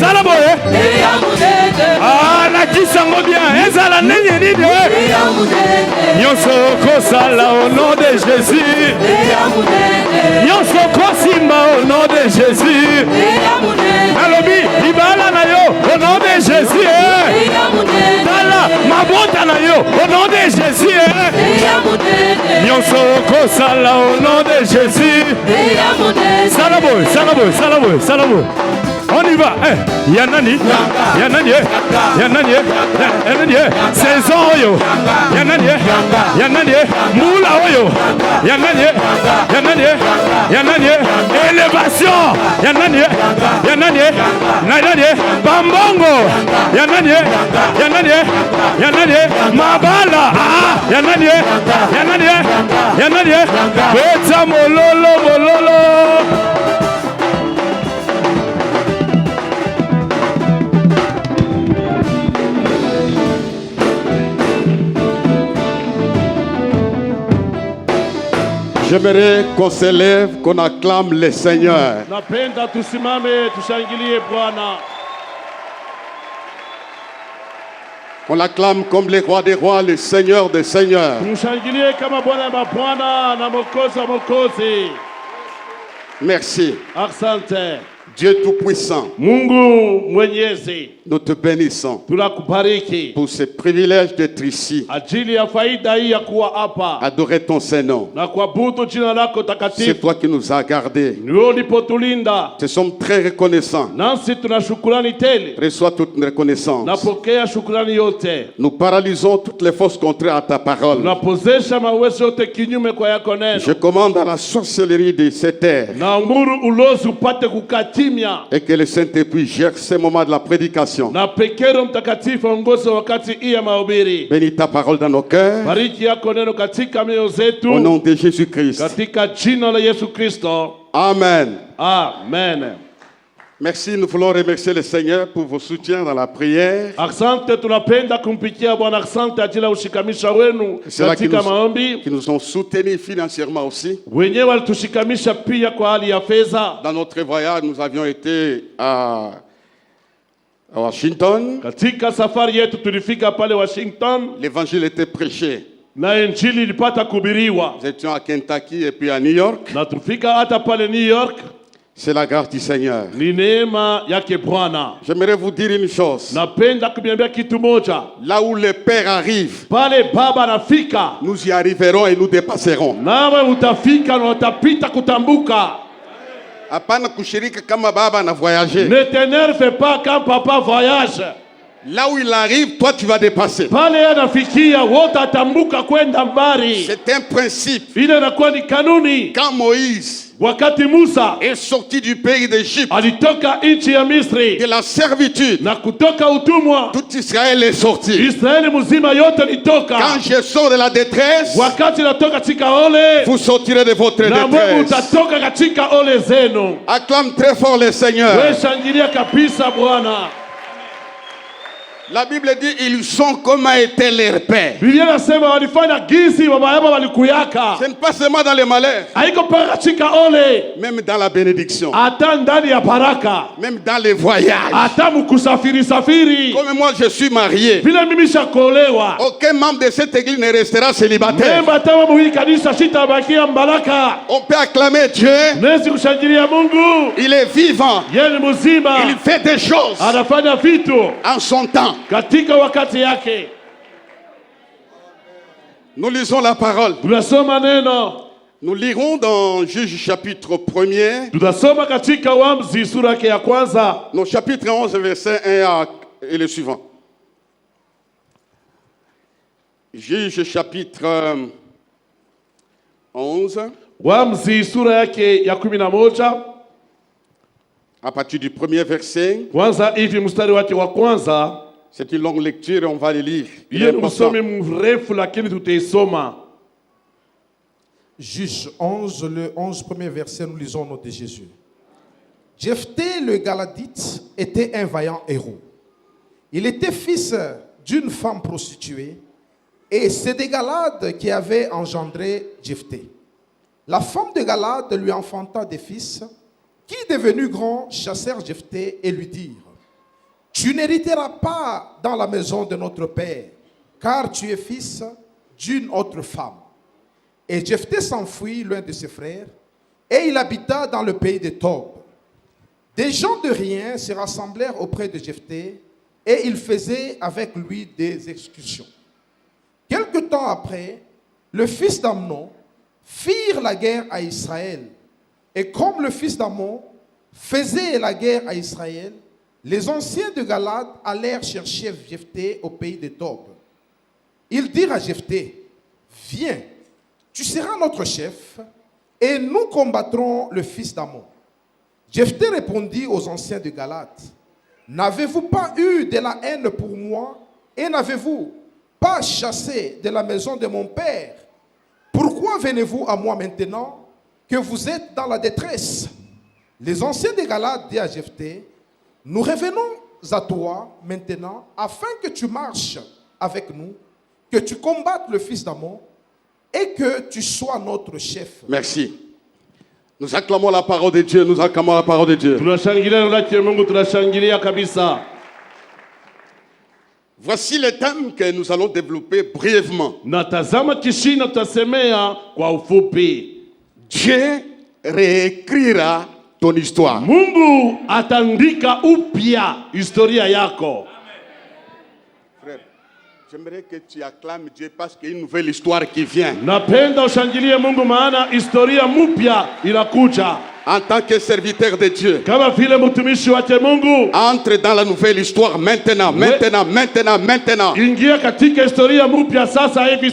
Salaboye. Ah, la kisango bien. Ezala nini nini. Nyonso kosala au nom de Jésus. Nyonso kosimba au nom de Jésus. Alobi, libala na yo au nom de Jésus. Tala, mabota na yo au nom de Jésus. Nyonso kosala au nom de Jésus. Salaboye, salaboye, salaboye, salaboye. On y va. Yanani, Yanani, Yanani, Yanani, saison oyo. Yanani, Yanani, moula oyo. Yanani, Yanani, Yanani, élévation. Yanani, Yanani, Yanani, bambongo. Yanani, Yanani, Yanani, mabala. Yanani, Yanani, Yanani, betsa mololo, mololo. J'aimerais qu'on s'élève, qu'on acclame le Seigneur. Napenda tusimame tushangilie Bwana. On l'acclame comme le roi des rois, le Seigneur des seigneurs. Tushangilie kama Bwana wa Bwana na Mwokozi wa Mwokozi. Merci. Asante. Dieu Tout-Puissant, Mungu Mwenyezi, nous te bénissons tunakubariki pour ce privilège d'être ici, ajili ya faida hii ya kuwa hapa adorer ton Saint-Nom. na kuabudu jina lako C'est takatifu. toi qui nous as gardés. Ni wewe ulipotulinda, Nous sommes très reconnaissants. nasi tuna shukrani tele. Reçois toute une reconnaissance. Napokea shukrani yote. Nous paralysons toutes les forces contraires à ta parole. Tunapozesha mawezo yote kinyume kwa yako neno. Je commande à la sorcellerie de cette terre Na amuru ulozi upate kukatimia. et que le Saint-Esprit gère ces moments de la prédication. Na pekee Roho Mtakatifu aongoze wakati hii ya mahubiri. Bénis ta parole dans nos cœurs. Bariki yako neno katika mioyo Au zetu. nom de Jésus-Christ. Katika jina la Yesu Kristo. Amen. Amen. Merci, nous voulons remercier le Seigneur pour vos soutiens dans la prière. Asante, tunapenda kumpikia Bwana asante ajili ya ushikamisha wenu C'est là katika maombi. qui nous ont soutenus financièrement aussi. Wenyewe walitushikamisha pia kwa hali ya fedha. Dans notre voyage, nous avions été à Washington. Katika safari yetu tulifika pale Washington L'évangile était prêché. na injili ilipata kuhubiriwa. Nous étions à Kentucky et puis à New York. Na tulifika hata pale New York. C'est la grâce du Seigneur. Ni neema yake Bwana. J'aimerais vous dire une chose. Napenda kuambia kitu moja. Là où le Père arrive, Pale Baba anafika, nous y arriverons et nous dépasserons. nawe utafika na utapita kutambuka. Hapana kushirika kama baba na voyager. Ne t'énerve pas quand papa voyage. Là où il arrive, toi tu vas dépasser. Pale anafikia wote atambuka kwenda mbali. C'est un principe. Ile inakuwa ni kanuni. Quand Moïse Wakati Musa est sorti du pays d'Égypte, alitoka nchi ya Misri de la servitude, na kutoka utumwa, tout Israël est sorti. Israeli mzima yote litoka. Quand je sors de la détresse, Wakati natoka katika ole, vous sortirez de votre na wewe détresse. utatoka katika ole zenu. Acclame très fort le Seigneur. Wewe shangilia kabisa Bwana. La Bible dit, ils sont comme a été leur père. Biblia inasema walifanya gizi baba yao walikuyaka. Ce n'est pas seulement dans les malheurs, Haiko paka katika ole, même dans la bénédiction, hata ndani ya baraka, même dans les voyages. hata mkusafiri safiri. Comme moi je suis marié, Vile mimi shakolewa. aucun membre de cette église ne restera célibataire. Memba tawa muhii kanisa sitabakia mbaraka. On peut acclamer Dieu. Nesi kushangilia Mungu. Il est vivant. Yeye ni mzima. Il fait des choses Anafanya vitu en son temps. katika wakati yake. Nous lisons la parole. Tunasoma neno. Nous lirons dans Juge chapitre 1er. Tunasoma katika Waamuzi sura yake ya kwanza. Non, chapitre 11, verset 1 et le suivant. Juge chapitre 11. Waamuzi sura yake ya 11. À partir du premier verset. Kwanza hivi mstari wake wa kwanza. C'est une longue lecture et on va le lire. Hiyo ni msomi mrefu lakini tutaisoma. Juge 11, le 11 premier verset, nous lisons au nom de Jésus. Jephthé le Galadite était un vaillant héros. Il était fils d'une femme prostituée et c'est des Galades qui avaient engendré Jephthé. La femme de Galade lui enfanta des fils qui, devenus grands, chassèrent Jephthé et lui dirent: tu n'hériteras pas dans la maison de notre père, car tu es fils d'une autre femme. Et Jephthé s'enfuit loin de ses frères, et il habita dans le pays de Tob. Des gens de rien se rassemblèrent auprès de Jephthé, et ils faisaient avec lui des excursions. Quelque temps après, le fils d'Amnon firent la guerre à Israël. Et comme le fils d'Amnon faisait la guerre à Israël, les anciens de Galad allèrent chercher Jephthé au pays de Tob. Ils dirent à Jephthé, viens, tu seras notre chef, et nous combattrons le fils d'Ammon. Jephthé répondit aux anciens de Galad, n'avez-vous pas eu de la haine pour moi, et n'avez-vous pas chassé de la maison de mon père? Pourquoi venez-vous à moi maintenant que vous êtes dans la détresse? Les anciens de Galad dirent à Jephthé, nous revenons à toi maintenant afin que tu marches avec nous, que tu combattes le fils d'Ammon et que tu sois notre chef. Merci. Nous acclamons la parole de Dieu, nous acclamons la parole de Dieu. Voici les thèmes que nous allons développer brièvement. Dieu réécrira ton histoire. Mungu atandika upya historia yako. Frère, j'aimerais que tu acclames Dieu parce qu'il y a une nouvelle histoire qui vient. Napenda ushangilie Mungu maana historia mpya inakuja. En tant que serviteur de Dieu, Kama vile mtumishi wake Mungu, entre dans la nouvelle histoire maintenant, maintenant. ingia katika historia mpya sasa hivi.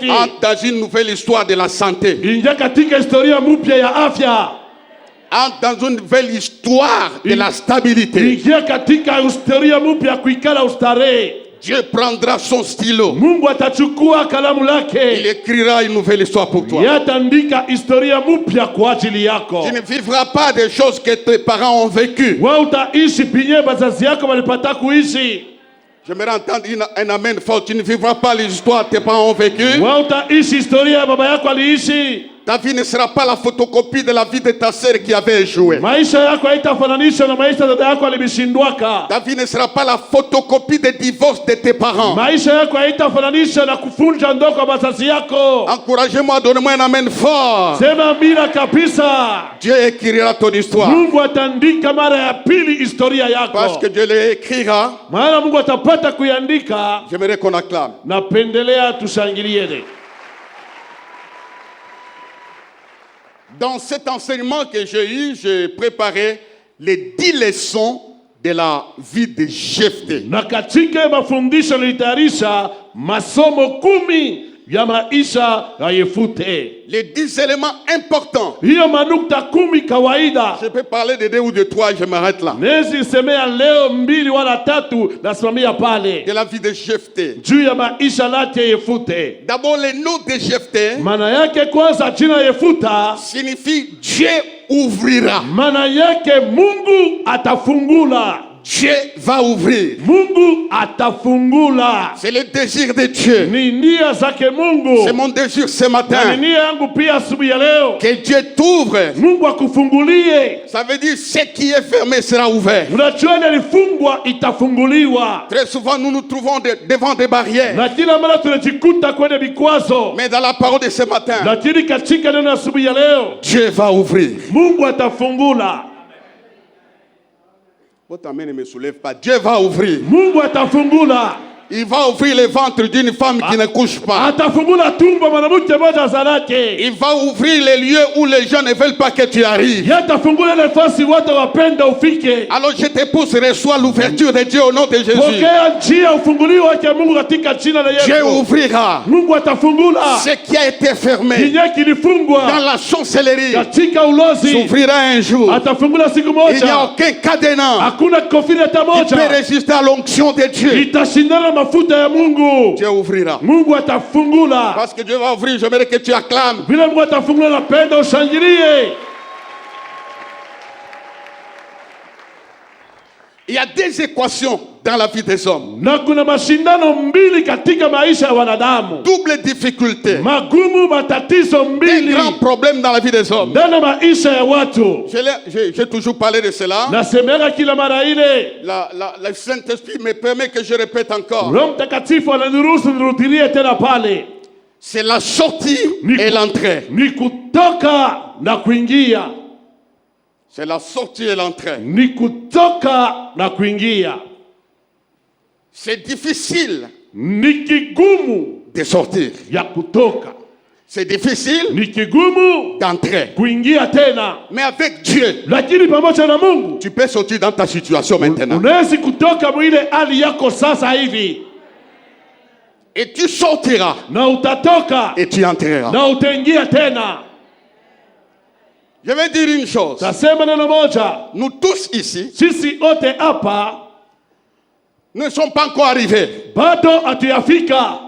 Entre dans une nouvelle histoire de la santé. Ingia katika historia mpya ya afya. Entre dans une nouvelle histoire de la stabilité. Ingia katika historia mpya kuikala ustare. Dieu prendra son stylo. Mungu atachukua kalamu lake. Il écrira une nouvelle histoire pour toi. Yatandika historia mpya kwa ajili yako. Tu ne vivras pas des choses que tes parents ont vécues. Wewe utaishi pinye bazazi yako walipata kuishi. J'aimerais entendre un amen fort. Tu ne vivras pas les histoires que tes parents ont vécues. Wewe utaishi historia ya baba yako aliishi. Ta vie ne sera pas la photocopie de la vie de ta sœur qui avait échoué. Maisha yako haitafananisha na maisha dada yako alimshindwaka. Ta vie ne sera pas la photocopie des divorces de tes parents. Maisha yako haitafananisha na kufunja ndoa kwa bazazi yako. Encouragez-moi, donnez-moi un amen fort. Sema bila kabisa. Dieu écrira ton histoire. Mungu atandika mara ya pili historia yako. Parce que Dieu l'écrira. Maana Mungu atapata kuiandika. J'aimerais qu'on acclame. Napendelea tushangilieni. Dans cet enseignement que j'ai eu, j'ai préparé les 10 leçons de la vie de Jephthé. Na katika mafundisho nilitayarisha masomo 10 ya maisha ya Yephute. Les 10 éléments importants. Hiyo manukta 10 kawaida. Je peux parler de 2 ou de 3, je m'arrête là. Nezi semea leo 2 wala 3 nasimamia pale. De la vie de Jephthé. Juu ya maisha lake Yephute. D'abord, le nom de Jephthé. Maana yake kwanza jina Yefuta signifie Dieu ouvrira. Maana yake Mungu atafungula. Dieu va ouvrir. Mungu atafungula. C'est le désir de Dieu. Ni nia zake Mungu. C'est mon désir ce matin. Ni nia yangu pia asubuhi ya leo. Que Dieu t'ouvre. Mungu akufungulie. Ça veut dire ce qui est fermé sera ouvert. Unajua ilifungwa itafunguliwa. Très souvent nous nous trouvons devant des barrières. Na kila mara tunajikuta kwenye vikwazo. Mais dans la parole de ce matin, lakini katika neno asubuhi ya leo, Dieu va ouvrir. Mungu atafungula. Votre amen ne me soulève pas. Dieu va ouvrir. Mungu atafungula. Il va ouvrir le ventre d'une femme qui ne couche pas. Atafungula tumbo mwanamke mmoja zalake. Il va ouvrir les lieux où les gens ne veulent pas que tu arrives. Yatafungula nafasi watu wapenda ufike. Alors je te pousse, reçois l'ouverture de Dieu au nom de Jésus. Pokea njia ufunguliwa kwa Mungu katika jina la Yesu. Dieu ouvrira. Mungu atafungula. Ce qui a été fermé dans la chancellerie katika ulozi s'ouvrira un jour. Atafungula siku moja. Il n'y a aucun cadenas hakuna kofia hata moja qui peut résister à l'onction de Dieu. Itashindana mafuta ya Mungu. Dieu ouvrira. Mungu atafungula. Parce que Dieu va ouvrir, j'aimerais que tu acclames. Vile Mungu atafungula napenda ushangilie. Il y a 2 équations dans la vie des hommes. Na kuna mashindano mbili katika maisha ya wanadamu. Double difficulté. Magumu, matatizo Des mbili. grands problèmes dans la vie des hommes. Ndani ya maisha ya watu. J'ai toujours parlé de cela. Nasemeka kila mara ile. Le Saint-Esprit me permet que je répète encore. Roho Mtakatifu ananiruhusu nirudilie tena pale. C'est la sortie et l'entrée. Ni kutoka na kuingia. C'est la sortie et l'entrée. Ni kutoka na kuingia. C'est difficile Ni kigumu de sortir. ya kutoka. C'est difficile Ni kigumu d'entrer. kuingia tena. Mais avec Dieu, Lakini pamoja na Mungu tu peux sortir dans ta situation maintenant. unaweza kutoka mwile hali yako sasa hivi. Et tu sortiras Na utatoka et tu entreras. na utaingia tena. Je vais dire une chose. Tasema neno moja. Nous tous ici Sisi wote hapa ne sommes pas encore arrivés bado hatuyafika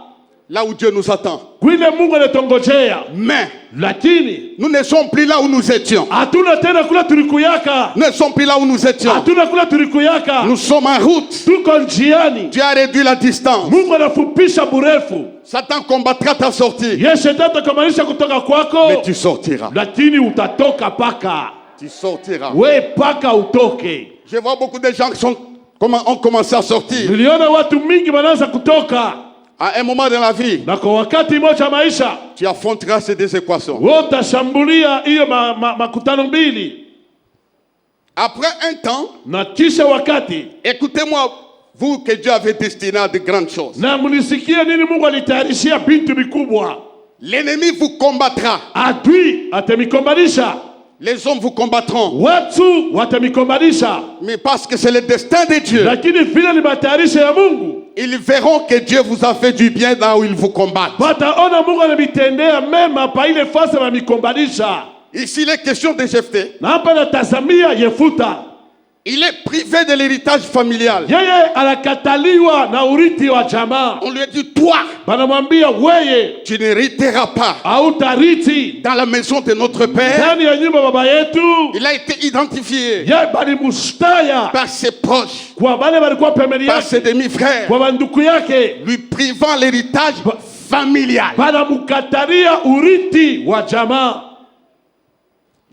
là où Dieu nous attend. kwile Mungu anatongojea. Mais Lakini nous ne sommes plus là où nous étions. hatuna tena kula tulikuyaka. Nous ne sommes plus là où nous étions. Hatuna kula tulikuyaka. Nous sommes en route. Tuko njiani. Dieu a réduit la distance. Mungu anafupisha burefu. Satan combattra ta sortie. Ye shetani atakumanisha kutoka kwako. Mais tu sortiras. Lakini utatoka paka. Tu sortiras. We paka utoke. Je vois beaucoup de gens qui ont commencé à sortir. Niliona watu mingi wanaanza kutoka. À un moment de la vie, Na kwa wakati moja maisha tu affronteras ces deux équations. utashambulia hiyo makutano mbili. Après un temps, Na kisha wakati écoutez-moi, vous que Dieu avait destiné à de grandes choses. na mlisikia nini Mungu alitayarishia bintu mikubwa. L'ennemi vous combattra. Adui atamikombanisha. Les hommes vous combattront. Watu watamikombanisha. Mais parce que c'est le destin de Dieu, Lakini vile ni matayarisho ya Mungu. ils verront que Dieu vous a fait du bien là où ils vous combattent. Wataona Mungu anabitendea mema pa ile fasi wamikombanisha. Ici, il est question de Jephthé. Na hapa natazamia Yefuta. Il est privé de l'héritage familial. Yeye anakataliwa na urithi wa jamaa. On lui a dit, toi, Banamwambia weye tu n'hériteras pas hautariti dans la maison de notre père. ndani ya nyumba baba yetu. Il a été identifié Yeye balimustaya par ses proches, kwa bale balikuwa pembeni par yake, ses demi-frères, kwa banduku yake, lui privant l'héritage familial. banamukatalia urithi wa jamaa.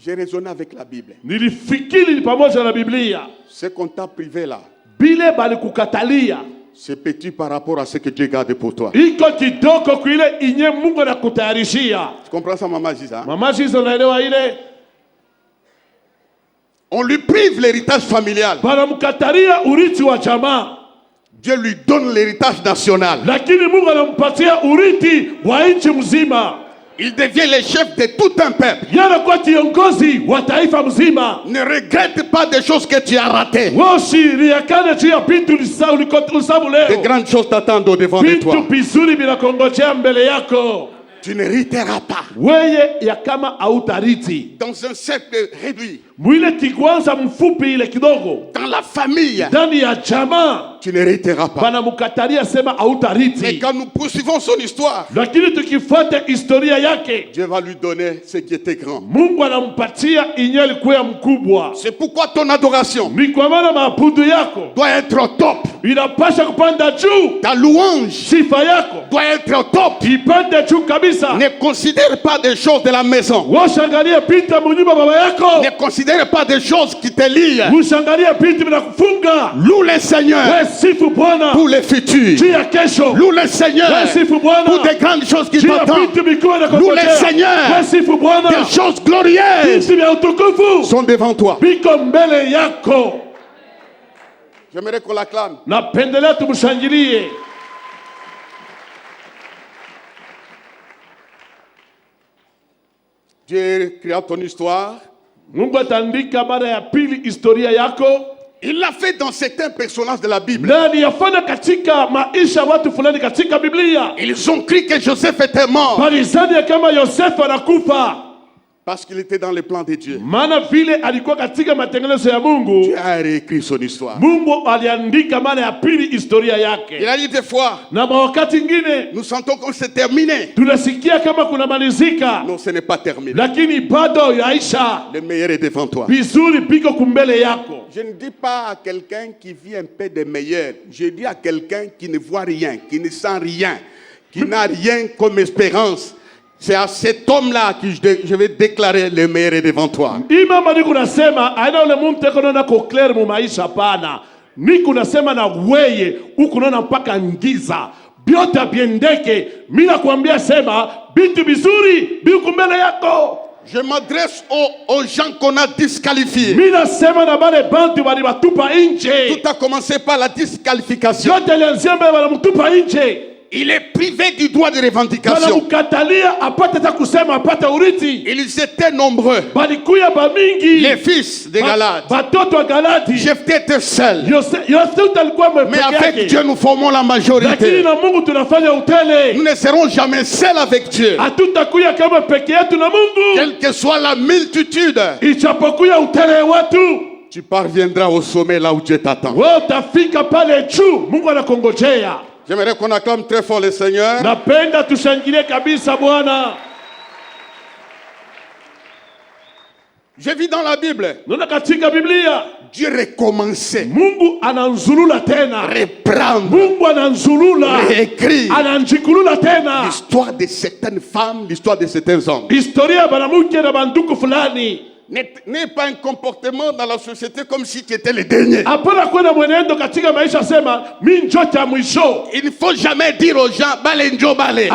J'ai raisonné avec la Bible. Nilifikiri ni pamoja na Biblia. Ce qu'on t'a privé là, Bile balikukatalia c'est petit par rapport à ce que Dieu garde pour toi. iko kidogo kuile inye Mungu anakutayarishia. Tu comprends ça, Maman Giza? Mama hizo naelewa ile. On lui prive l'héritage familial. Banamkatalia urithi wa jamaa. Dieu lui donne l'héritage national. Lakini Mungu anampatia urithi wa nchi mzima. Il devient le chef de tout un peuple. Yanakuwa kiongozi wa taifa mzima. Ne regrette pas des choses que tu as ratées. Usiriakane juu ya vitu ulisabu De leo. grandes choses t'attendent au-devant de Vitu toi. vizuri vinakongojea mbele yako. Tu ne hériteras pas. Weye ya kama hautariti. Dans un cercle réduit, Mwile kigwanza mfupi ile kidogo. dans la famille, Ndani ya jamaa tu ne hériteras pas. banamukatalia sema Mais hautariti. quand nous poursuivons son histoire, Lakini tukifuata historia yake, Dieu va lui donner ce qui était grand. Mungu anampatia inye alikuwa mkubwa. C'est pourquoi ton adoration Ni kwa maana maabudu yako doit être au top. inapasha kupanda juu. Ta louange Sifa yako doit être au top. ipande juu kabisa. Ne considère pas des choses de la maison. Washangalie pita munyumba baba yako. Ne considère pas des choses qui te lient. Ushangalie pita vinakufunga. Loue le Seigneur We sifu Bwana pour le futur. juu ya kesho. Loue le Seigneur We sifu Bwana pour des grandes choses qui juu ya t'attendent. vitu vikubwa na Loue le kungojea. Seigneur. We sifu Bwana Des choses glorieuses vitu vya utukufu sont devant toi. viko mbele yako. J'aimerais qu'on l'acclame. Napendelea tumshangilie. Dieu écrira ton histoire. Mungu ataandika mara ya pili historia yako. Il l'a fait dans certains personnages de la Bible. Na aliyafanya katika maisha watu fulani katika Biblia. Ils ont cru que Joseph était mort Walizani ya kama Yosefu anakufa. parce qu'il était dans les plans de Dieu. Maana vile alikuwa katika matengenezo ya Mungu. Dieu a réécrit son histoire. Mungu aliandika mara ya pili historia yake. Il a dit des fois, Na wakati ingine nous sentons que c'est terminé. tunasikia kama kuna malizika. Non, ce n'est pas terminé. Lakini bado yaisha. Le meilleur est devant toi. Vizuri piko kumbele yako. Je ne dis pas à quelqu'un qui vit un peu de meilleur. Je dis à quelqu'un qui ne voit rien, qui ne sent rien, qui n'a rien comme espérance. C'est à cet homme-là que je vais déclarer le meilleur est devant toi. Imama ni kunasema aina ule muntu ekonaona ko clear mu maisha pana. Ni kunasema na weye ukunaona mpaka ngiza. Biote biendeke. Mimi nakwambia sema bitu bizuri biku mbele yako. Je m'adresse aux gens qu'on a disqualifiés. Mimi nasema na bale bantu bali batupa nje. Tout a commencé par la disqualification. Yote alianzia bale mtupa nje. Il est privé du droit de revendication. Ils étaient nombreux. Les fils de Galate. Jephthé était seul. Mais avec Dieu, nous formons la majorité. Nous ne serons jamais seuls avec Dieu. Quelle que soit la multitude, tu parviendras au sommet là où Dieu t'attend. J'aimerais qu'on acclame très fort le Seigneur. Napenda tushangilie kabisa Bwana. Je vis dans la Bible. Nuna katika Biblia. Dieu recommençait. Mungu ananzulula tena. Reprendre. Mungu ananzulula. Réécrire. Ananjikulula tena. L'histoire de certaines femmes, l'histoire de certains hommes. Historia banamuke na banduku fulani. N'est pas un comportement dans la société comme si tu étais le dernier. Il ne faut jamais dire aux gens balenjo bale.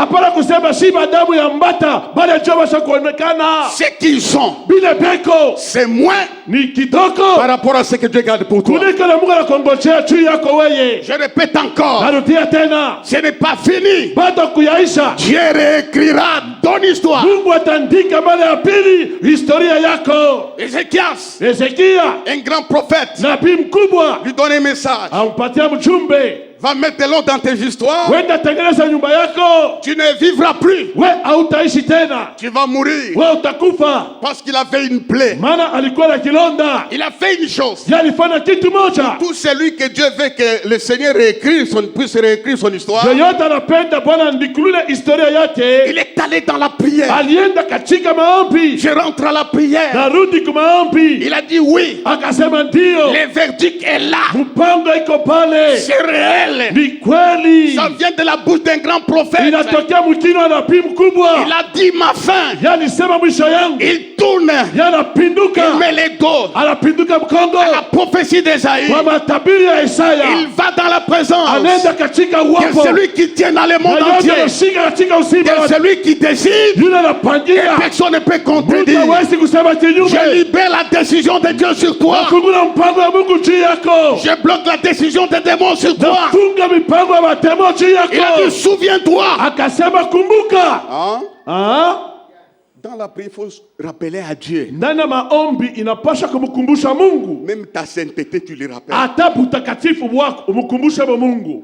Ce qu'ils sont, c'est moins par rapport à ce que Dieu garde pour toi. Je répète encore, ce n'est pas fini. Dieu réécrira ton histoire. Ézéchias, un grand prophète, lui donne un message. Va mettre de l'eau dans tes histoires. Tu ne vivras plus. Tu vas mourir. Parce qu'il a fait une plaie. Il a fait une chose. Tout celui que Dieu veut que le Seigneur puisse réécrire son histoire, il est allé dans la prière. Je rentre à la prière. Il a dit oui. Le verdict est là. C'est réel. Ça vient de la bouche d'un grand prophète. Il a dit ma fin. Il tourne. Il met les dos à la prophétie d'Esaïe. Il va dans la présence de celui qui tient dans le monde entier, de celui qui décide et personne ne peut contredire. Je libère la décision de Dieu sur toi. Je bloque la décision des démons sur toi. Il a dit souviens-toi. Dans la prière, il faut rappeler à Dieu. Même ta sainteté, tu le rappelles.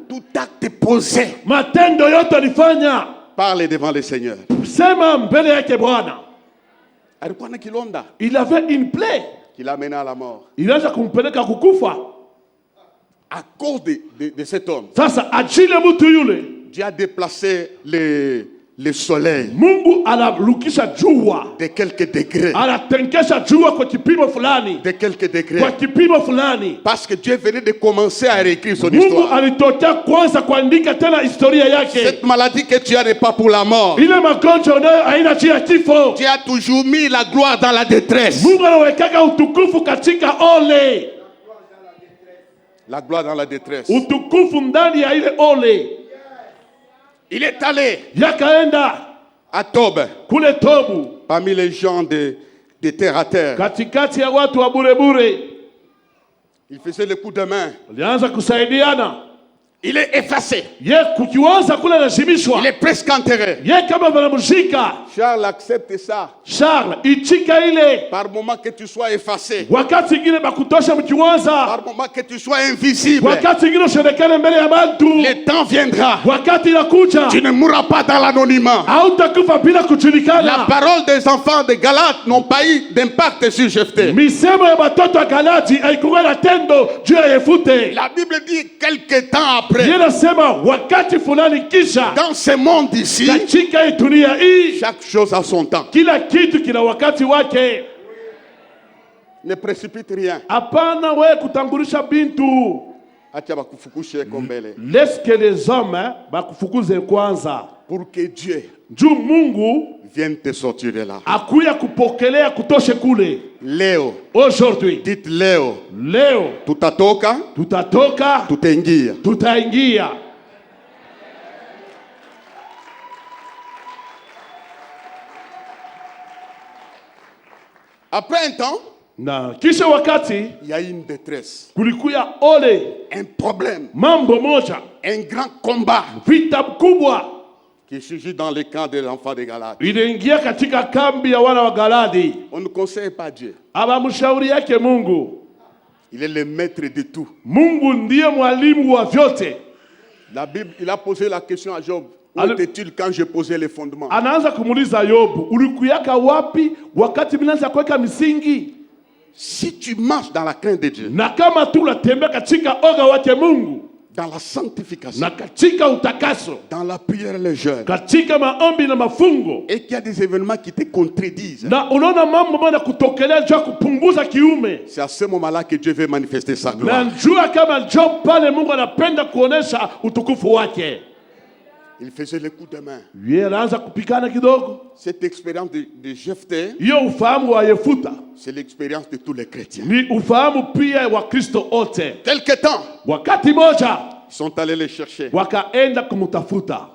Tout acte posé. Parle devant le Seigneur. Il avait une plaie qui l'amena à la mort. À cause de cet homme, Dieu a déplacé le soleil de quelques degrés. De quelques degrés. Parce que Dieu venait de commencer à réécrire son histoire. Cette maladie que tu as n'est pas pour la mort. Dieu a toujours mis la gloire dans la détresse. La gloire dans la détresse. Il est allé à Tob, parmi les gens de terre à terre. Il faisait le coup de main. Il est effacé. Il est presque enterré. Charles accepte ça. Par moment que tu sois effacé. Par moment que tu sois invisible. Le temps viendra. Tu ne mourras pas dans l'anonymat. La parole des enfants de Galate n'ont pas eu d'impact sur Jephthé. La Bible dit quelque temps après. Dans ce monde ici, chaque chose a son temps. Ne précipite rien. Hapana wewe kutangulisha bintu. Acha bakufukushe kombele. Laisse que les hommes bakufukuze kwanza. Pour que Dieu Mungu vienne te sortir de là. Akuya kupokelea kutoshe kule. Leo. Aujourd'hui. Dites leo. Leo. Tutatoka. Tutatoka. Tutaingia. Tutaingia. Après un temps, na kisha wakati, il y a une détresse, kulikuya ole, un problème, mambo moja, un grand combat, vita kubwa qui surgit dans le camp des enfants de Galate. Inaingia katika kambi ya wana wa Galadi. On ne conseille pas Dieu. Abamshauri yake Mungu. Il est le maître de tout. Mungu ndiye mwalimu wa vyote. La Bible, il a posé la question à Job. Où était-il quand je posais les fondements? Anaanza kumuuliza Yobu, ulikuyaka wapi wakati minaanza kuweka misingi? Si tu marches dans la crainte de Dieu, na kama tu unatembea katika oga wake Mungu, dans la sanctification, na katika utakaso, dans la prière et le jeûne, katika maombi na mafungo, et qu'il y a des événements qui te contredisent, na unaona mambo mana kutokelea juu kupunguza kiume, c'est à ce moment-là que Dieu veut manifester sa gloire. na njua kama Job pale Mungu anapenda kuonesha utukufu wake. Il faisait les coups de main. Yeye anaanza kupigana kidogo. Cette expérience de Jephthé, hiyo ufahamu wa Yefuta, c'est l'expérience de tous les chrétiens. ni ufahamu pia wa Kristo wote. Quelque temps, wakati moja, ils sont allés les chercher. Wakaenda kumtafuta.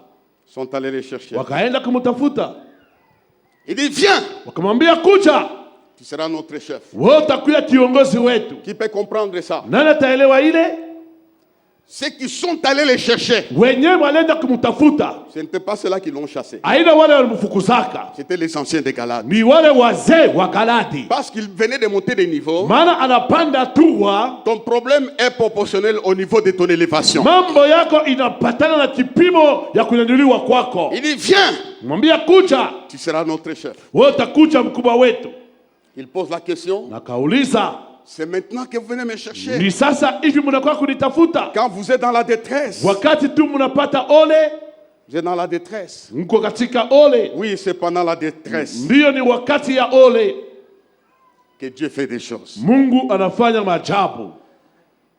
Ils sont allés les chercher. Wakaenda kumtafuta. Il dit viens. Wakamwambia kuja. Tu seras notre chef. Wewe utakuwa kiongozi wetu. Qui peut comprendre ça? Nani ataelewa ile? Ceux qui sont allés les chercher, ce n'était pas ceux-là qui l'ont chassé. C'était les anciens de Galate. Parce qu'ils venaient de monter de niveau. Ton problème est proportionnel au niveau de ton élévation. Il dit viens. Tu seras notre chef. Il pose la question. C'est maintenant que vous venez me chercher. Quand vous êtes dans la détresse. Vous êtes dans la détresse. Oui, c'est pendant la détresse que Dieu fait des choses.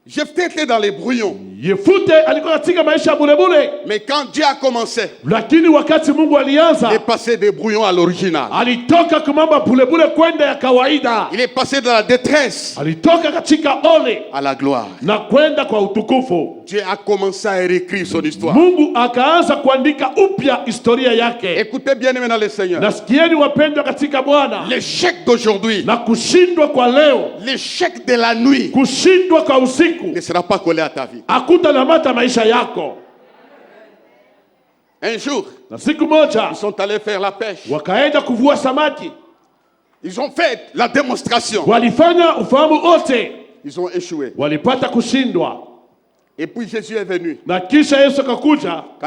Jephthé était dans les brouillons. Mais quand Dieu a commencé de passer des brouillons à l'original, il est passé de la détresse à la gloire. Dieu a commencé à réécrire son histoire. Écoutez bien aimé dans le Seigneur. L'échec d'aujourd'hui, l'échec de la nuit ne sera pas collé à ta vie. Un jour, ils sont allés faire la pêche. Ils ont fait la démonstration. Ils ont échoué. Et puis Jésus est venu. Quand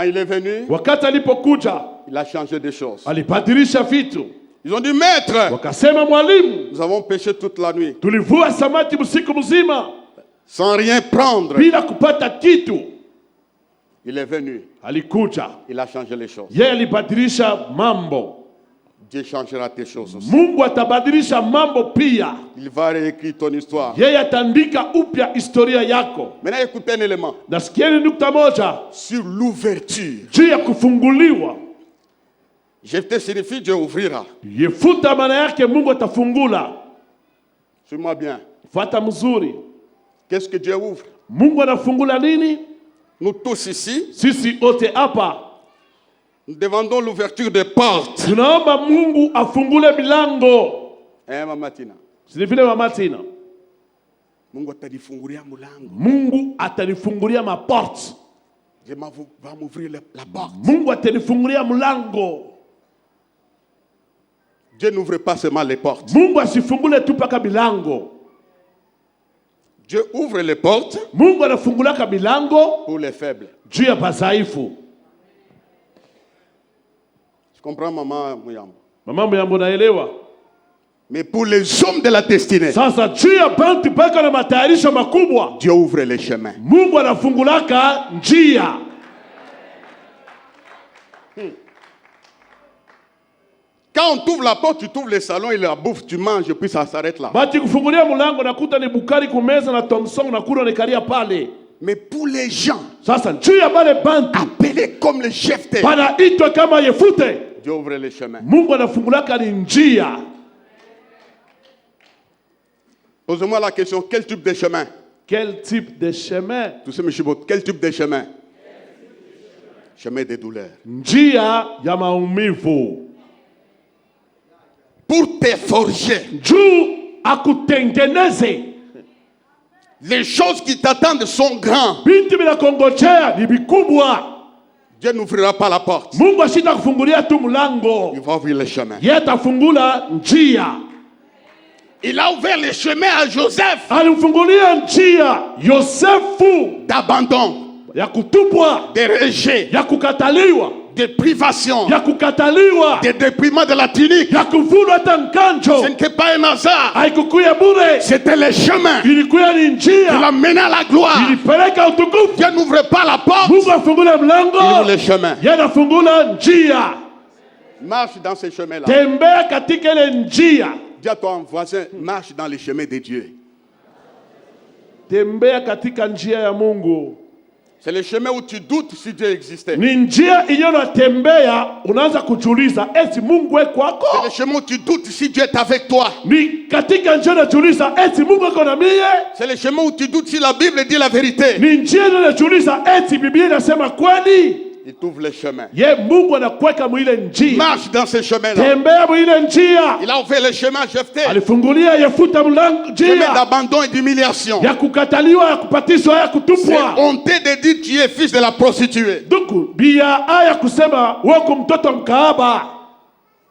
il est venu, il a changé des choses. Ils ont dit, maître, nous avons pêché toute la nuit sans rien prendre. Il est venu. Il a changé les choses. Dieu changera tes choses aussi. Il va réécrire ton histoire. Maintenant écoutez un élément. Sur l'ouverture. Jephthé signifie Dieu ouvrira. Suis-moi bien. Qu'est-ce que Dieu ouvre? Nous tous ici, nous demandons l'ouverture des portes. Mungu atanifungulia maporte. Dieu va m'ouvrir la porte. Mungu atanifungulia mlango. Dieu n'ouvre pas seulement les portes. Mungu asifungule tu paka milango. Dieu ouvre les portes. Mungu anafungulaka milango pour les faibles. Juu ya badhaifu. Je comprends maman Muyambo. Maman Muyambo naelewa. Mais pour les hommes de la destinée, sasa juu ya bantu paka na matayarisho makubwa, Dieu ouvre les chemins. Mungu anafungulaka njia. Quand on t'ouvre la porte, tu t'ouvres le salon et la bouffe, tu manges et puis ça s'arrête là. Mais pour les gens appelés comme les chefs, Dieu ouvre les chemins. Posez-moi la question, quel type de chemin? Quel type de chemin? Tous ces messieurs, quel type de chemin? Chemin des douleurs. Njia ya maumivu. Pour te forger. Juu akutengeneze. Les choses qui t'attendent sont grandes. Binti vinakongojea ni vikubwa. Dieu n'ouvrira pas la porte. Mungu ashita kufungulia tu mlango. Il va ouvrir le chemin. Yatafungula njia. Il a ouvert les chemins à Joseph. Alimfungulia njia Yosefu d'abandon, ya kutupwa, de rejet, ya kukataliwa, de privation, ya kukataliwa, de dépouillement de la tunique. ya kuvunwa hata mkanjo. Ce n'était pas un hasard. Haikukuya bure. C'était le chemin. Ilikuya ni njia. Il a mené à la gloire. Ilipeleka utukufu. Dieu n'ouvre pas la porte. Mungu afungula mlango. Il ouvre le chemin. Yanafungula njia. Marche dans ces chemins-là. Tembea katika ile njia. Dis à ton voisin, marche dans les chemins de Dieu. Tembea katika njia ya Mungu. C'est le chemin où tu doutes si Dieu existait. Ni njia inayotembea unaanza kujiuliza eti Mungu yuko kwako. C'est le chemin où tu doutes si Dieu est avec toi. Ni katika njia unajiuliza eti Mungu yuko na mimi. C'est le chemin où tu doutes si la Bible dit la vérité. Ni njia unajiuliza eti Biblia inasema kweli. Il t'ouvre le chemin. Ye Mungu anakuweka mwile njia. Marche dans ce chemin-là. Tembea mwile njia. Il a ouvert le chemin à Jephthé. Alifungulia Yefuta mlango njia. Chemin d'abandon et d'humiliation. Ya kukataliwa, ya kupatiswa, ya kutupwa. C'est honteux de dire tu es fils de la prostituée. Duku bia aya kusema wako mtoto mkaaba.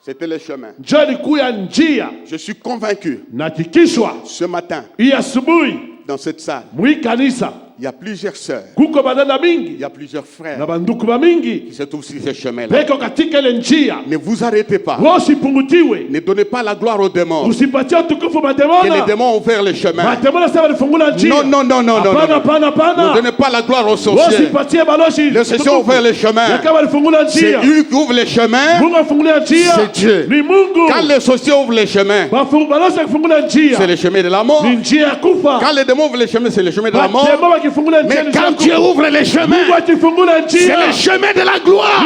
C'était le chemin. Njia kuya njia. Je suis convaincu. Nakikishwa. Ce matin. Hii asubuhi. Dans cette salle. Mwi kanisa. Il y a plusieurs sœurs. Kuko badada mingi. Il y a plusieurs frères. Na banduku ba mingi. Qui se trouvent sur ce chemin-là. Beko katika ile njia. Ne vous arrêtez pas. Usipungutiwe. Ne donnez pas la gloire aux démons. Usipatie utukufu mademona. Que les démons ont ouvert le chemin. Mademona sasa walifungula njia. Non, non, non, non, non. Ne donnez pas la gloire aux sorciers. Usipatie baloshi. Les sorciers ont ouvert le chemin. C'est eux qui ouvrent le chemin. Mungu afungula njia. C'est Dieu. Ni Mungu. Quand les sorciers ouvrent le chemin, c'est le chemin de la mort. Ni njia kufa. Quand les démons ouvrent le chemin, c'est le chemin de la mort. Mais quand Dieu ouvre les chemins, c'est le chemin de la gloire.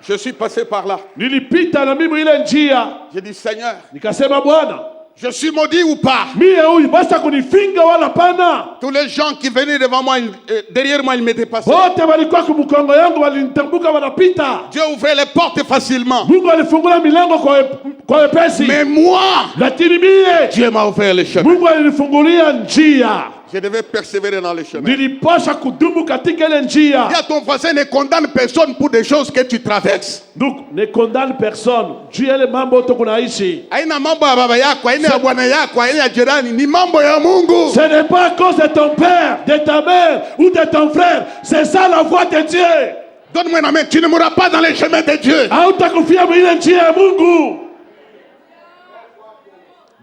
Je suis passé par là. J'ai dit Seigneur, je suis maudit ou pas? Tous les gens qui venaient devant moi, derrière moi, ils m'étaient passés. Dieu ouvrait les portes facilement. Mais moi, Dieu m'a ouvert les chemins. Je devais persévérer dans les chemins. Dis à ton voisin, ne condamne personne pour des choses que tu traverses. Donc, ne condamne personne. Aina mambo ya baba yako, aina ya bwana yako, aina ya jirani, ni mambo ya Mungu. Ce n'est pas à cause de ton père, de ta mère ou de ton frère. C'est ça la voix de Dieu. Donne-moi une main, tu ne mourras pas dans les chemins de Dieu.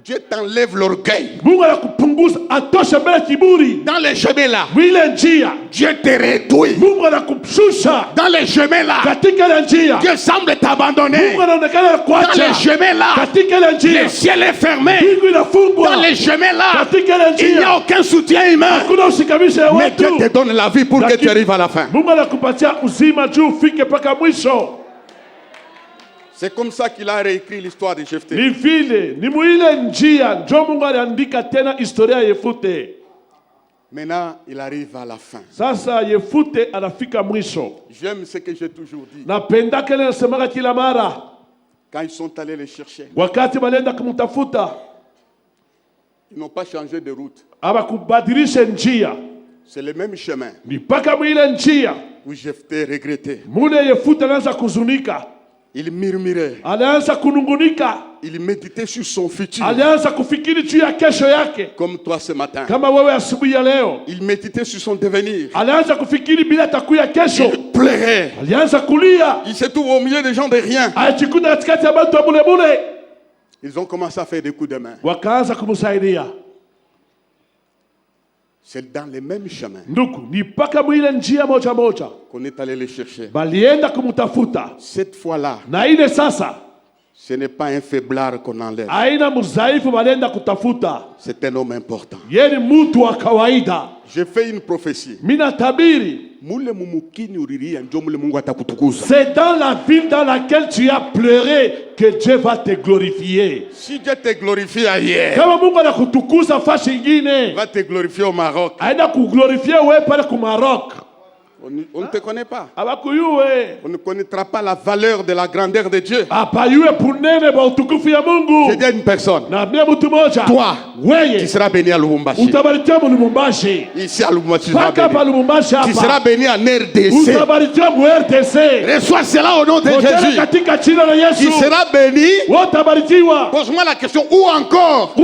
Dieu t'enlève l'orgueil. Dans les chemins là, Dieu te réduit. Dans les chemins là, Dieu semble t'abandonner. Dans les chemins là, le ciel est fermé. Dans les chemins là, il n'y a aucun soutien humain. Mais Dieu te donne la vie pour que tu arrives à la fin. C'est comme ça qu'il a réécrit l'histoire de Jephthé. Maintenant, il arrive à la fin. J'aime ce que j'ai toujours dit. Quand ils sont allés les chercher, ils n'ont pas changé de route. C'est le même chemin où Jephthé regrettait. Il murmurait. Il méditait sur son futur. Comme toi ce matin. Il méditait sur son devenir. Il pleurait. Il se trouve au milieu des gens de rien. Ils ont commencé à faire des coups de main. C'est dans les mêmes chemins qu'on est allé les chercher. Cette fois-là, ce n'est pas un faiblard qu'on enlève. C'est un homme important. J'ai fait une prophétie. C'est dans la ville dans laquelle tu as pleuré que Dieu va te glorifier. Si Dieu te glorifie ailleurs, il va te glorifier au Maroc. On ne te connaît pas. On ne connaîtra pas la valeur de la grandeur de Dieu. Je dis à une personne, toi, tu seras béni à Lubumbashi. Ici à Lubumbashi, tu seras béni à RDC. Reçois cela au nom de Jésus. Tu seras béni. Pose-moi la question, où encore?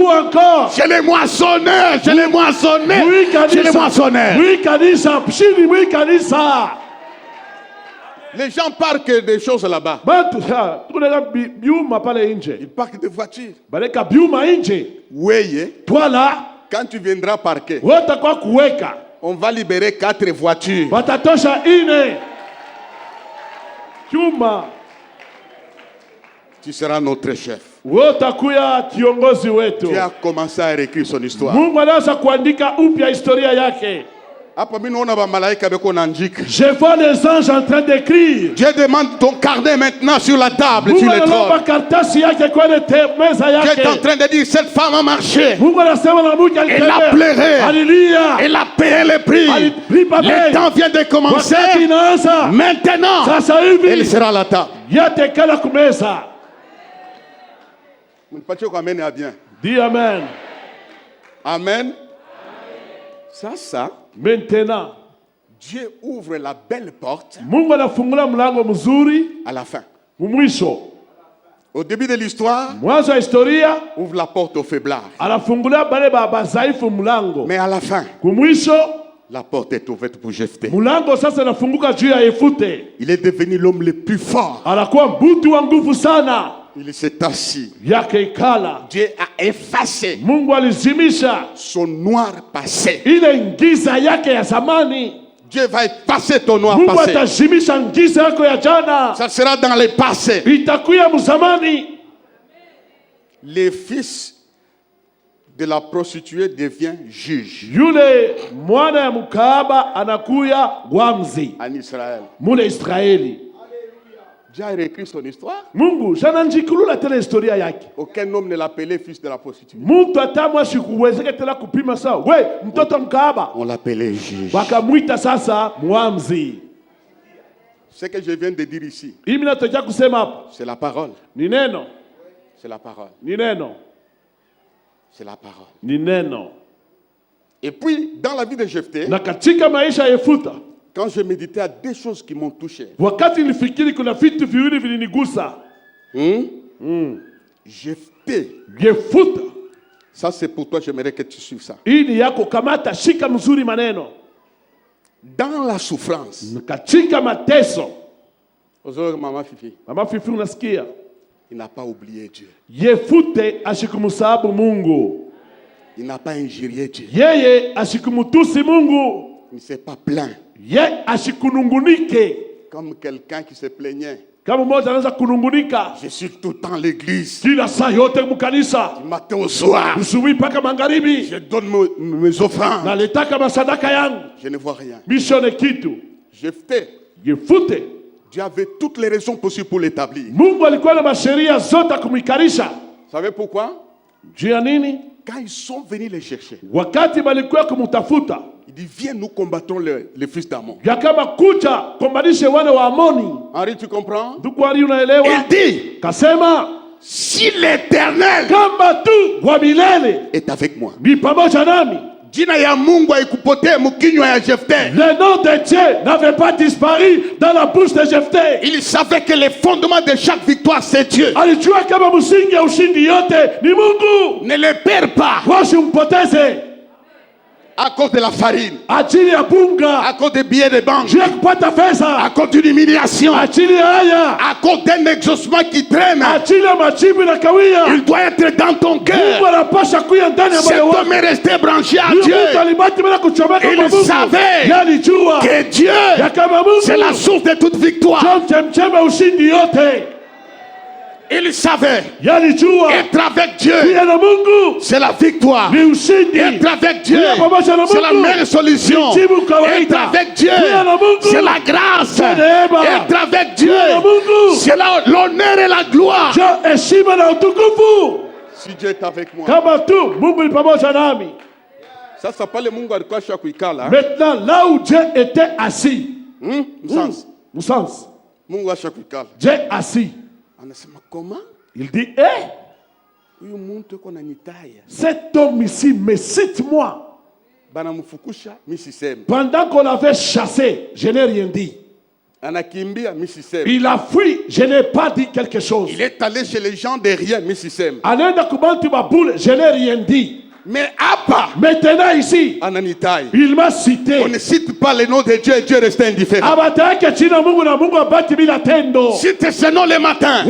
Chez les moissonneurs. Chez les moissonneurs. Chez les moissonneurs. Les gens parquent des choses là-bas. Ils parquent des voitures. Oui, toi là, quand tu viendras parquer, on va libérer 4 voitures. Tu seras notre chef. Tu as commencé à écrire son histoire. Je vois les anges en train d'écrire. Dieu demande ton carnet maintenant sur la table, sur le trône. Dieu est en train de dire, cette femme a marché. Elle a pleuré. Elle a payé le prix. Le temps vient de commencer. Maintenant, elle sera à la table. Dis Amen. Amen. Ça. Maintenant, Dieu ouvre la belle porte à la fin. Au début de l'histoire, ouvre la porte aux faiblards. Mais à la fin, la porte est ouverte pour Jephthé. Il est devenu l'homme le plus fort. Il s'est assis. Dieu a effacé son noir passé. Dieu va effacer ton noir passé. Ça sera dans le passé. Les fils de la prostituée devient juge en Israël. Dieu a réécrit son histoire. Aucun homme ne l'appelait fils de la prostituée. On l'appelait juge. Ce que je viens de dire ici, c'est la parole. C'est la parole. C'est la parole. Et puis, dans la vie de Jephthé, quand je méditais à 2 choses qui m'ont touché. Jephthé. Ça c'est pour toi, j'aimerais que tu suives ça. Dans la souffrance. Maman Fifi. Il n'a pas oublié Dieu. Il n'a pas injurié Dieu. Il ne s'est pas plaint. Comme quelqu'un qui se plaignait. Je suis tout le temps à l'église. Du matin au soir. Je donne mes offrandes. Je ne vois rien. Jephthé. Dieu avait toutes les raisons possibles pour l'établir. Vous savez pourquoi? Quand ils sont venus les chercher, il dit, viens, nous combattons les fils d'Amon. Henri, tu comprends? Il dit, si l'Éternel est avec moi, le nom de Dieu n'avait pas disparu dans la bouche de Jephthé. Il savait que le fondement de chaque victoire, c'est Dieu. Ne le perds pas. À cause de la farine. Ajili ya bunga. À cause des billets de banque. Juu ya kupata pesa. À cause d'une humiliation. Ajili ya haya. À cause d'un exaucement qui traîne. Ajili ya majibu na kawia. Il doit être dans ton cœur. Mungu anapasha kuya ndani ya moyo wako. Cet homme est resté branché à Dieu. Il savait que Dieu, c'est la source de toute victoire. Il savait être avec Dieu, c'est la victoire. Être avec Dieu, c'est la meilleure solution. Être avec Dieu, c'est la grâce. Être avec Dieu, c'est l'honneur et la gloire. Si Dieu est avec moi. Ça s'appelle Mungu alikuwa kuikala. Maintenant, là où Dieu était assis, Mungu asha kuikala. Dieu assis. Anasema comment? Il dit, cet homme ici me cite moi. Pendant qu'on l'avait chassé, je n'ai rien dit. Il a fui, je n'ai pas dit quelque chose. Il est allé chez les gens de rien, je n'ai rien dit. Mais Abba, maintenant ici, il m'a cité. On ne cite pas le nom de Dieu et Dieu reste indifférent. Cite ce nom le matin.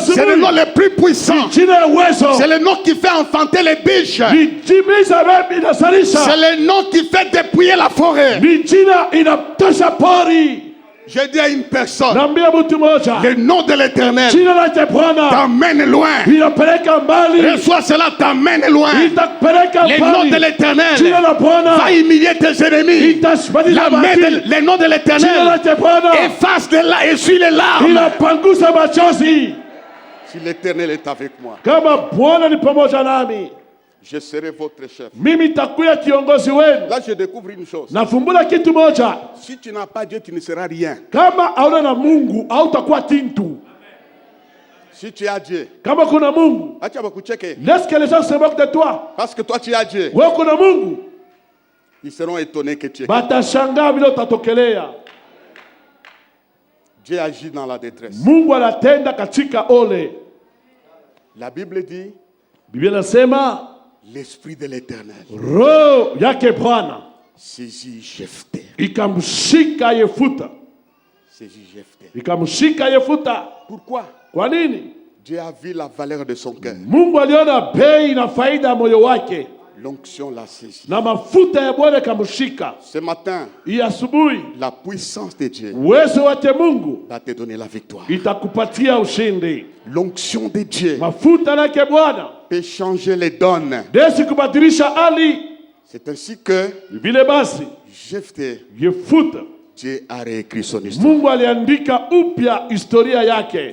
C'est le nom le plus puissant. C'est le nom qui fait enfanter les biches. C'est le nom qui fait dépouiller la forêt. Je dis à une personne, le nom de l'Éternel t'emmène loin. Reçois cela, t'emmène loin. Le nom de l'Éternel va humilier tes ennemis. Le nom de l'Éternel efface et suit les larmes. Si l'Éternel est avec moi, je serai votre chef. Là, je découvre une chose. Si tu n'as pas Dieu, tu ne seras rien. Si tu as Dieu, laisse que les gens se moquent de toi. Parce que toi, tu as Dieu. Ils seront étonnés que tu es. Dieu agit dans la détresse. La Bible dit, l'Esprit de l'Éternel saisit Jephthé. Pourquoi? Dieu a vu la valeur de son cœur. L'onction l'a saisi. Ce matin, la puissance de Dieu va te donner la victoire. L'onction de Dieu peut changer les donnes. C'est ainsi que Jephthé, Dieu a réécrit son histoire. Il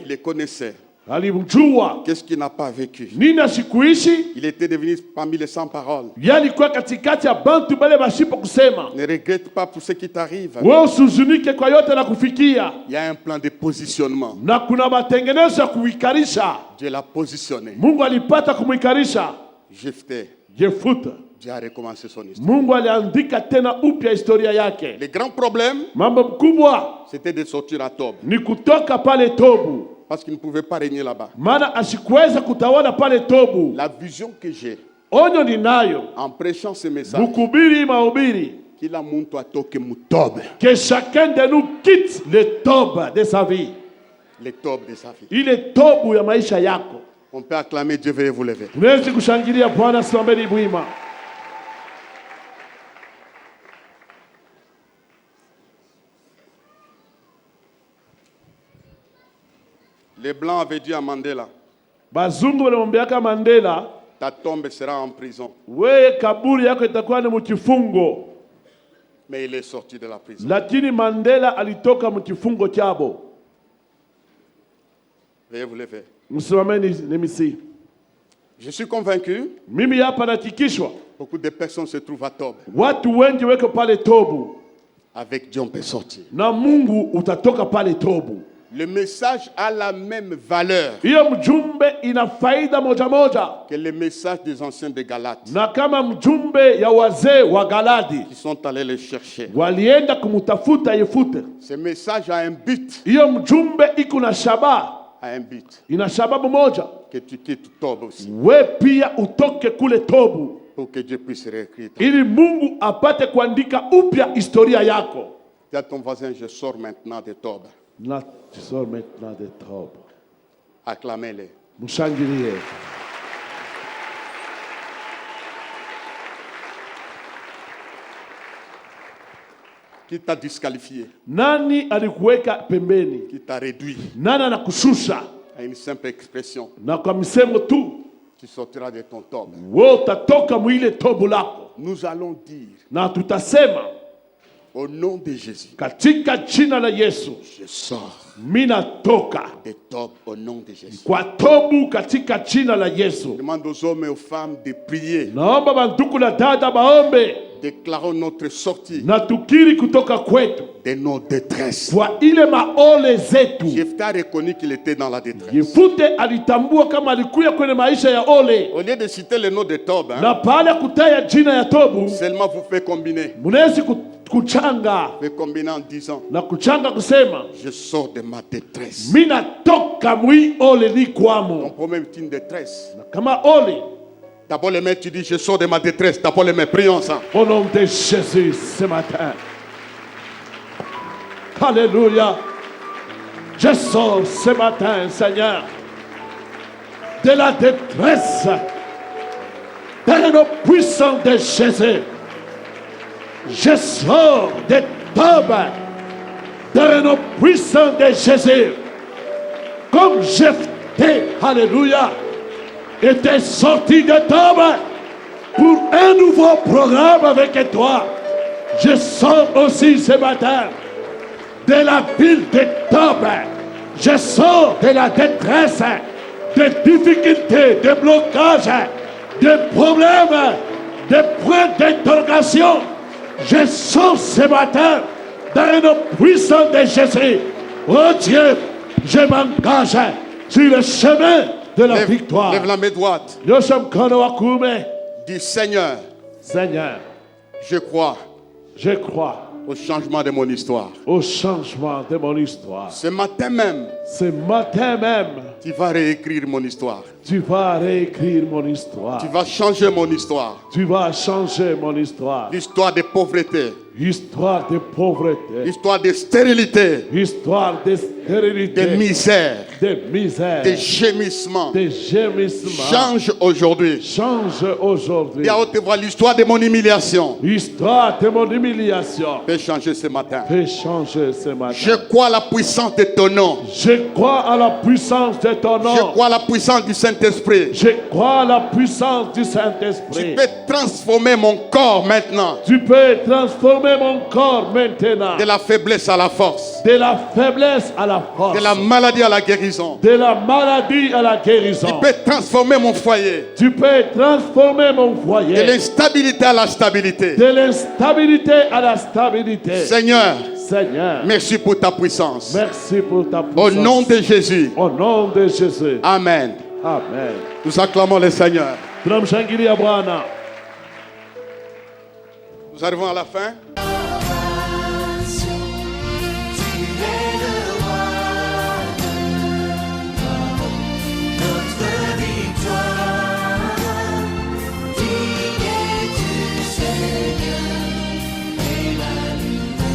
les connaissait. Qu'est-ce qu'il n'a pas vécu? Il était devenu parmi les 100 paroles. Ne regrette pas pour ce qui t'arrive. Il y a un plan de positionnement. Dieu l'a positionné. Jephthé, Dieu a recommencé son histoire. Le grand problème, c'était de sortir à Tob. Parce qu'il ne pouvait pas régner là-bas. La vision que j'ai en prêchant ce message, que chacun de nous quitte le Tob de sa vie. Le Tob de sa vie. Il est Tob ya maisha yako. On peut acclamer Dieu, veuillez vous lever. Les Blancs avaient dit à Mandela, ta tombe sera en prison. Mais il est sorti de la prison. Veuillez vous lever. Je suis convaincu, beaucoup de personnes se trouvent à Tob. Avec Dieu on peut sortir. Le message a la même valeur que le message des anciens de Galate qui sont allés le chercher. Ce message a un but. A un but. Que tu quittes Tob aussi. pour que Dieu puisse réécrire. ili Mungu apate kuandika upya historia yako. Dis à ton voisin, je sors maintenant des taubes. Na tu sors maintenant des taupes. Acclamez-les. Mshangilie. Qui t'a disqualifié? Nani alikuweka pembeni? Qui t'a réduit Nani anakushusha? à une simple expression? Na kwa msemo tu Tu sortiras de ton taube. wewe utatoka mwile tobu lako. Nous allons dire Na tutasema au nom de Jésus, katika jina la Yesu, je sors mina toka des taubes au nom de Jésus. kwa tobu katika jina la Yesu. Demande aux hommes et aux femmes de prier. Naomba banduku na dada baombe Déclarons notre sortie na tukiri kutoka kwetu de nos détresses. kwa ile maole zetu. Jephthé a reconnu qu'il était dans la détresse. Yefute alitambua kama alikuya kwenye maisha ya ole, Au lieu de citer le nom de Tob, na baada ya kutaya jina ya tobu seulement vous faites combiner. munawezi kuchanga Faites combiner en disant, na kuchanga kusema je sors de ma détresse. mina toka mwi ole ni Ton kwamo. problème est une détresse. Na kama ole, D'abord les mains, tu dis, je sors de ma détresse. D'abord les mains, prions ensemble. au nom de Jésus ce matin, alléluia, je sors ce matin, Seigneur, de la détresse dans le nom puissant de Jésus. Je sors des taubes dans le nom puissant de Jésus. Comme Jephthé, alléluia, était sorti de taubes pour un nouveau programme avec toi. Je sors aussi ce matin de la ville de Tob. Je sors de la détresse, des difficultés, des blocages, des problèmes, des points d'interrogation. Je sors ce matin dans le nom puissant de Jésus. Oh Dieu, je m'engage sur le chemin de la victoire. Lève la main droite. Dis, Seigneur, Seigneur, je crois je crois au changement de mon histoire. au changement de mon histoire. Ce matin même, Ce matin même, tu vas réécrire mon histoire. tu vas réécrire mon histoire. Tu vas changer mon histoire. Tu vas changer mon histoire. L'histoire de pauvreté, Histoire de pauvreté, l'histoire de stérilité, histoire de de stérilité, misère, de misère, de gémissement. de gémissement. Change aujourd'hui. Change aujourd'hui. Dis à haute voix l'histoire de mon humiliation. Histoire de mon humiliation. Fais changer ce matin. Fais changer ce matin. Je crois à la puissance de ton nom. Je crois à la puissance de ton nom. Je crois à la puissance du Saint-Esprit. Je crois à la puissance du Tu Saint-Esprit. peux transformer mon corps maintenant. Tu peux transformer mon corps maintenant. De la faiblesse à la force. De la faiblesse à la force. De la maladie à la guérison. De la maladie à la guérison. Tu peux transformer mon foyer. Tu peux transformer mon De foyer. l'instabilité à la stabilité. De l'instabilité à la stabilité. Seigneur, Seigneur, merci pour ta puissance. merci pour ta Au puissance. nom de Jésus. Au nom de Jésus. Amen. Amen. Nous acclamons le Seigneur. Tunamshangilia Bwana. Nous arrivons à la fin.